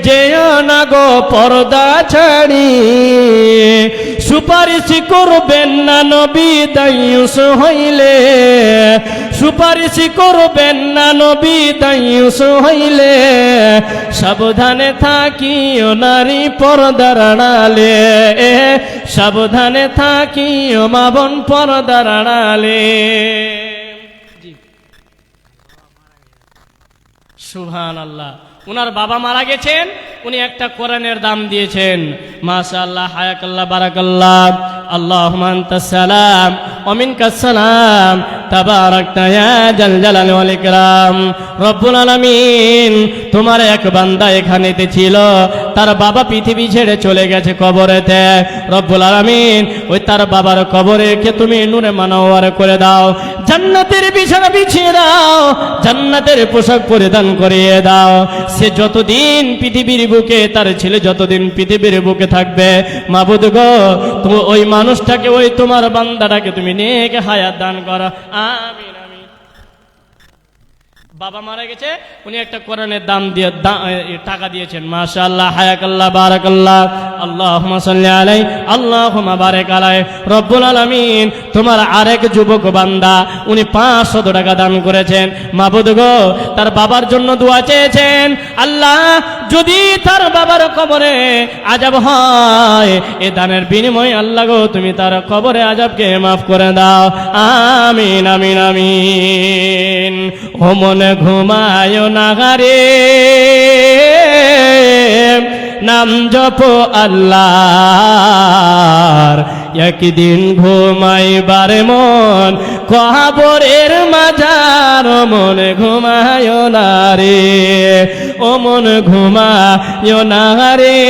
যেও না গো পর্দা ছাড়ি সুপারিশ করবেন না নবী দায়ুস হইলে সুপারিশ করবেন না নবী দায়ুস হইলে সাবধানে থাকিও নারী পর্দার আড়ালে সাবধানে থাকিও মা বোন পর্দার আড়ালে সুবহানাল্লাহ উনার বাবা মারা গেছেন উনি একটা কোরআনের দাম দিয়েছেন মাশাআল্লাহ হায়াকাল্লাহ বারাকাল্লাহ আল্লাহুম্মা আনতাস সালাম ওয়া মিনকাস সালাম তাবারাকতা ইয়া জাল জালালি ওয়াল ইকরাম রব্বুল আলামিন তোমার এক বান্দা এখানেতে ছিল তার বাবা পৃথিবী ছেড়ে চলে গেছে কবরেতে রব্বুল আলামিন ওই তার বাবার কবরকে তুমি নূরে মানওয়ার করে দাও জান্নাতের বিছানা বিছিয়ে দাও জান্নাতের পোশাক পরিধান করিয়ে দাও সে যতদিন পৃথিবীর বুকে তার ছেলে যতদিন পৃথিবীর বুকে থাকবে মাবুদ গো তুমি ওই মানুষটাকে ওই তোমার বান্দাটাকে তুমি নেক হায়াত দান করো আমিন আমিন বাবা মারা গেছে উনি একটা কোরআনের দাম দিয়ে টাকা দিয়েছেন মাশাআল্লাহ হায়াকাল্লাহ বারাকাল্লাহ আল্লাহুম্মা সাল্লি আলাইহি আল্লাহুম্মা বারিক আলাইহি রব্বুল আলামিন তোমার আরেক যুবক বান্দা উনি 500 টাকা দান করেছেন মাবুদ গো তার বাবার জন্য দোয়া চেয়েছেন আল্লাহ যদি তার বাবার কবরে আযাব হয় এই দানের বিনিময়ে আল্লাহ গো তুমি তার কবরে আযাবকে maaf করে দাও আমিন আমিন আমিন ও মনে ঘুমায় না রে নাম জপ আল্লাহর একদিন ঘুমাইবার মন কবরের মাঝার মন ঘুমায় না রে ও মন ঘুমায় না রে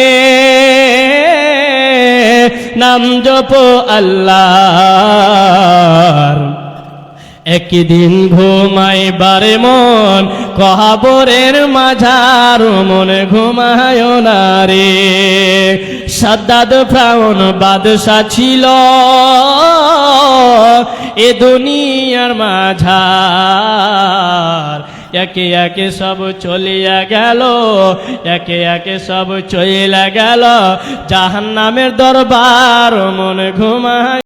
নাম জপ আল্লাহর একদিন ঘুমাইবার মন কবরের মাঝার মন ঘুমায় না রে সাদ্দাদ ফিরআউন বাদশা ছিল এ দুনিয়ার মাঝার একে একে সব চলিয়া গেল একে একে সব চলিয়া গেল জাহান্নামের দরবার মন ঘুমায়